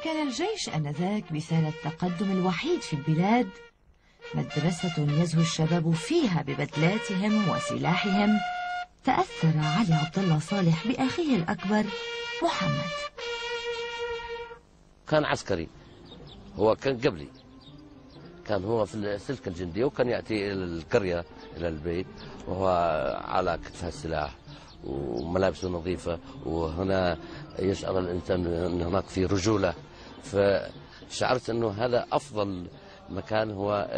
وكان الجيش آنذاك بسال التقدم الوحيد في البلاد، مدرسة يزهو الشباب فيها ببدلاتهم وسلاحهم، تأثر علي عبد الله صالح بأخيه الأكبر محمد. كان عسكري، هو كان قبلي، كان هو في السلك الجندي، وكان يأتي إلى القرية إلى البيت وهو على كتفه السلاح وملابسه نظيفة، وهنا يشعر الإنسان أن هناك في رجولة. فشعرت أنه هذا أفضل مكان هو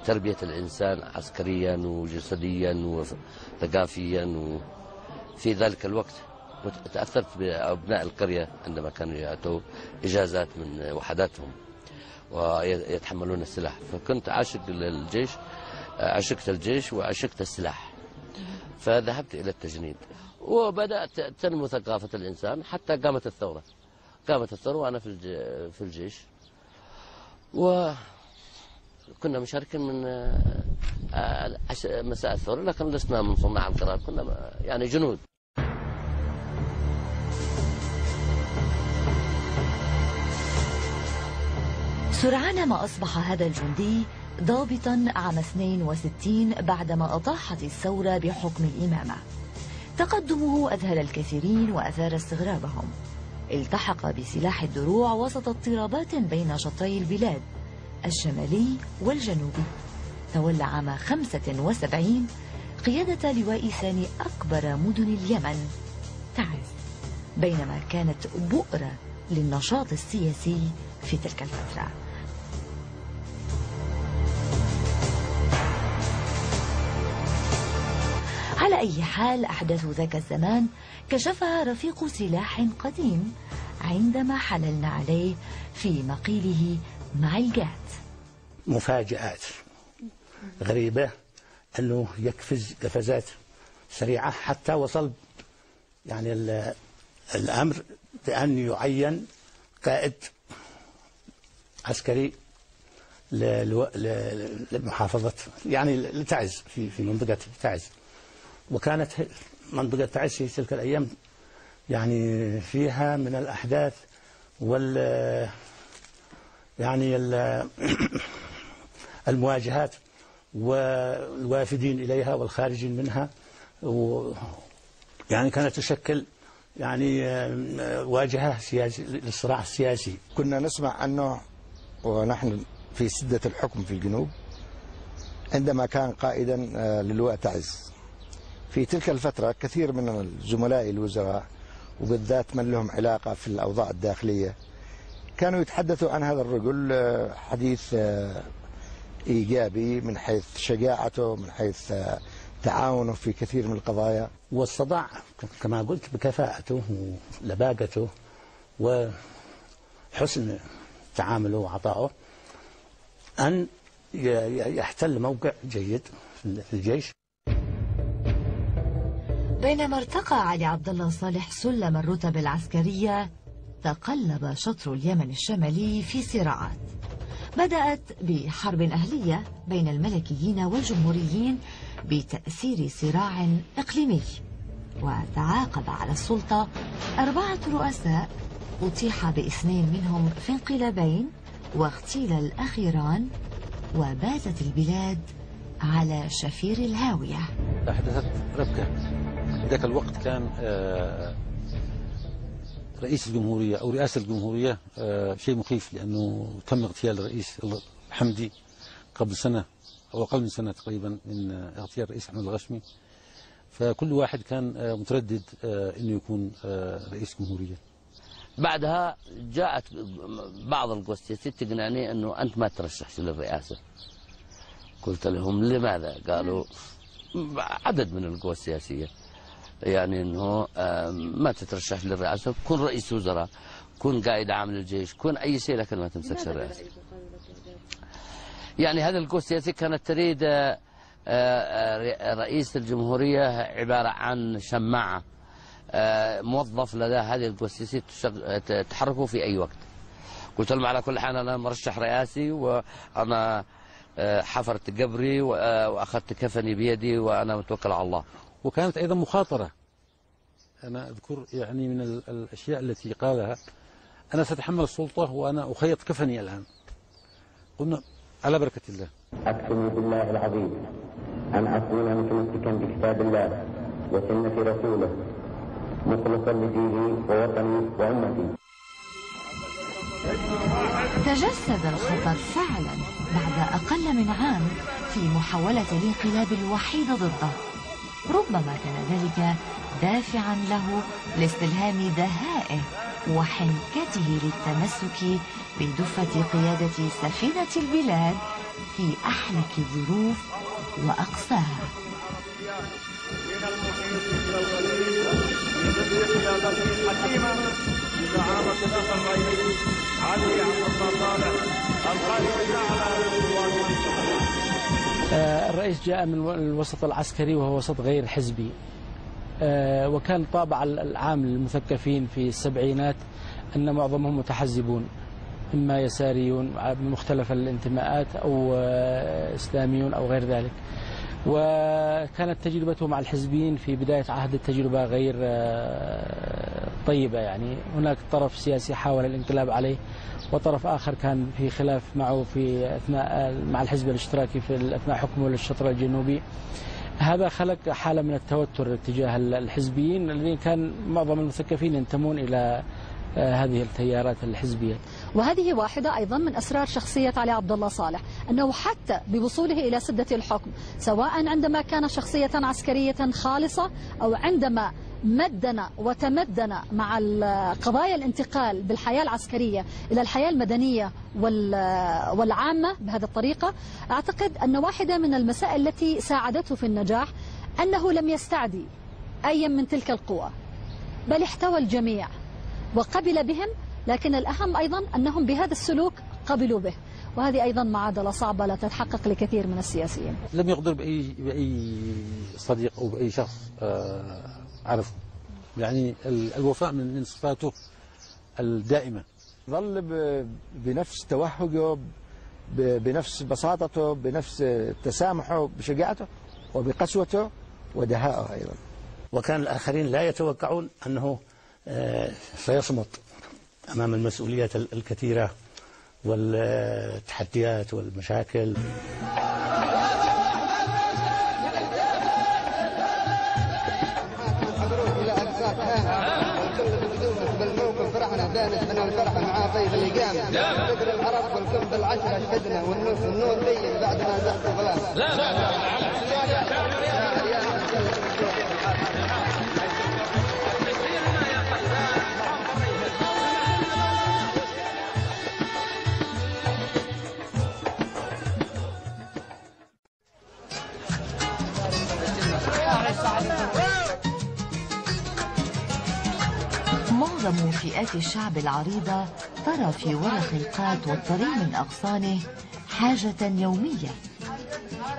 تربية الإنسان عسكريا وجسديا وثقافيا. وفي ذلك الوقت تأثرت بأبناء القرية عندما كانوا يأتوا إجازات من وحداتهم ويتحملون السلاح، فكنت عاشق للجيش، عشقت الجيش وعشقت السلاح، فذهبت إلى التجنيد وبدأت تنمو ثقافة الإنسان حتى قامت الثورة. وأنا في الجيش، وكنا مشاركين من مساء الثورة، لكن لسنا من صناع القرار، كنا يعني جنود. سرعان ما أصبح هذا الجندي ضابطا عام 62 بعدما أطاحت الثورة بحكم الإمامة. تقدمه أذهل الكثيرين وأثار استغرابهم. التحق بسلاح الدروع وسط اضطرابات بين شطري البلاد الشمالي والجنوبي. تولى عام 75 قيادة لواء ثاني أكبر مدن اليمن تعز، بينما كانت بؤرة للنشاط السياسي في تلك الفترة. على أي حال، أحداث ذاك الزمان كشفها رفيق سلاح قديم عندما حللنا عليه في مقيله مع الجات. مفاجآت غريبة، أنه يقفز قفزات سريعة، حتى وصل يعني الأمر بأن يعين قائد عسكري لمحافظة يعني لتعز، في منطقة تعز. وكانت منطقة تعز في تلك الأيام يعني فيها من الأحداث يعني المواجهات والوافدين إليها والخارجين منها، يعني كانت تشكل يعني واجهة سياسي للصراع السياسي. كنا نسمع أنه ونحن في سدة الحكم في الجنوب عندما كان قائدا للواء تعز. في تلك الفترة كثير من الزملاء الوزراء وبالذات من لهم علاقة في الأوضاع الداخلية كانوا يتحدثوا عن هذا الرجل حديث إيجابي من حيث شجاعته، من حيث تعاونه في كثير من القضايا، واستطاع كما قلت بكفاءته ولباقته وحسن تعامله وعطائه أن يحتل موقع جيد في الجيش. بينما ارتقى علي عبد الله صالح سلم الرتب العسكرية، تقلب شطر اليمن الشمالي في صراعات بدأت بحرب أهلية بين الملكيين والجمهوريين بتأثير صراع إقليمي، وتعاقب على السلطة 4 رؤساء أطيح ب2 منهم في انقلابين واغتيل الأخيران، وباتت البلاد على شفير الهاوية. أحدثت ربكة. ذاك الوقت كان رئيس الجمهورية أو رئاسة الجمهورية شيء مخيف، لأنه تم اغتيال الرئيس الحمدي قبل سنة أو أقل من سنة تقريبا من اغتيال الرئيس أحمد الغشمي، فكل واحد كان متردد أنه يكون رئيس جمهورية. بعدها جاءت بعض القوى السياسية تقنعني أنه أنت ما ترشحش للرئاسة. قلت لهم لماذا؟ قالوا عدد من القوى السياسية يعني أنه ما تترشح للرئاسة، كن رئيس وزراء، كن قائد عام للجيش، كن أي شيء، لكن ما تمسكش الرئاسة. يعني هذه القوى السياسية كانت تريد رئيس الجمهورية عبارة عن شماعة، موظف لدى هذه القوى السياسية تحركه في أي وقت. قلت لهم على كل حال أنا مرشح رئاسي، وأنا حفرت قبري وأخذت كفني بيدي وأنا متوكل على الله. وكانت أيضا مخاطرة. أنا أذكر يعني من الأشياء التي قالها أنا سأتحمل السلطة وأنا أخيط كفني الآن. قلنا على بركة الله. أقسم بالله العظيم أن أكون متمسكا بكتاب الله وسنة رسوله مخلصا لديني ووطني وأمتي. تجسد الخطر فعلا بعد أقل من عام في محاولة الانقلاب الوحيدة ضده. ربما كان ذلك دافعا له لاستلهام دهائه وحنكته للتمسك بدفة قيادة سفينة البلاد في أحلك الظروف وأقساها. الرئيس جاء من الوسط العسكري وهو وسط غير حزبي، وكان طابع العام للمثقفين في السبعينات أن معظمهم متحزبون، إما يساريون بمختلف الانتماءات أو إسلاميون أو غير ذلك. وكانت تجربته مع الحزبيين في بداية عهد التجربة غير طيبة، يعني هناك طرف سياسي حاول الانقلاب عليه وطرف آخر كان في خلاف معه في أثناء مع الحزب الاشتراكي في أثناء حكمه للشطر الجنوبي. هذا خلق حالة من التوتر تجاه الحزبيين الذين كان معظم المثقفين ينتمون إلى هذه التيارات الحزبية. وهذه واحدة أيضا من أسرار شخصية علي عبد الله صالح، أنه حتى بوصوله إلى سدة الحكم سواء عندما كان شخصية عسكرية خالصة أو عندما مدن وتمدن مع قضايا الانتقال بالحياة العسكرية إلى الحياة المدنية والعامة بهذه الطريقة، أعتقد أن واحدة من المسائل التي ساعدته في النجاح أنه لم يستعدي أي من تلك القوى، بل احتوى الجميع وقبل بهم، لكن الأهم أيضا أنهم بهذا السلوك قبلوا به، وهذه أيضا معادلة صعبة لا تتحقق لكثير من السياسيين. لم يغدر بأي صديق أو بأي شخص عرفه، يعني الوفاء من صفاته الدائمة. ظل بنفس توهجه، بنفس بساطته، بنفس تسامحه، بشجاعته وبقسوته ودهائه أيضا. وكان الآخرين لا يتوقعون أنه سيصمت أمام المسؤوليات الكثيرة والتحديات والمشاكل. فرحنا دانس من الفرحة مع طيب الإقامة فكر العرب والكم بالعشرة شهدنا والنور بين بعد ما زحت الظلام. معظم فئات الشعب العريضة ترى في ورق القات والطري من أغصانه حاجة يومية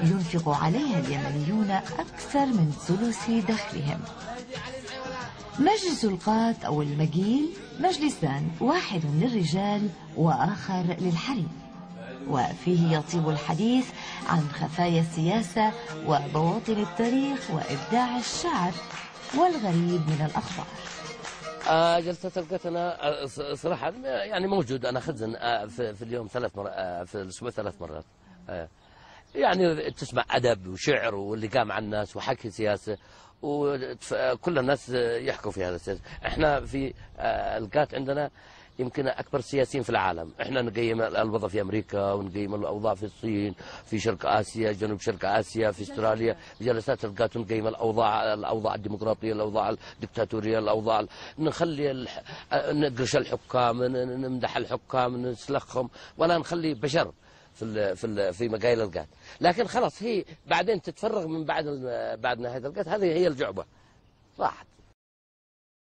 ينفق عليها اليمنيون أكثر من ثلث دخلهم. مجلس القات أو المجيل مجلسان، واحد للرجال وآخر للحريم، وفيه يطيب الحديث عن خفايا السياسة وبواطن التاريخ وإبداع الشعر والغريب من الأخبار. جلسة القات أنا صراحة يعني موجود، أنا خزن في اليوم 3 مرات، في الأسبوع 3 مرات. يعني تسمع أدب وشعر واللي قام عن الناس وحكي سياسة، وكل الناس يحكوا في هذا السياسة. احنا في القات عندنا يمكن أكبر سياسيين في العالم. احنا نقيم الوضع في أمريكا ونقيم الأوضاع في الصين، في شرق آسيا، جنوب شرق آسيا، في استراليا. جلسات القات نقيم الأوضاع الديمقراطية، الأوضاع الدكتاتورية، الأوضاع نخلي نقرش الحكام، نمدح الحكام، نسلخهم، ولا نخلي بشر في مقايل القات. لكن خلاص هي بعدين تتفرغ من بعد نهاية القات، هذه هي الجعبة راحت.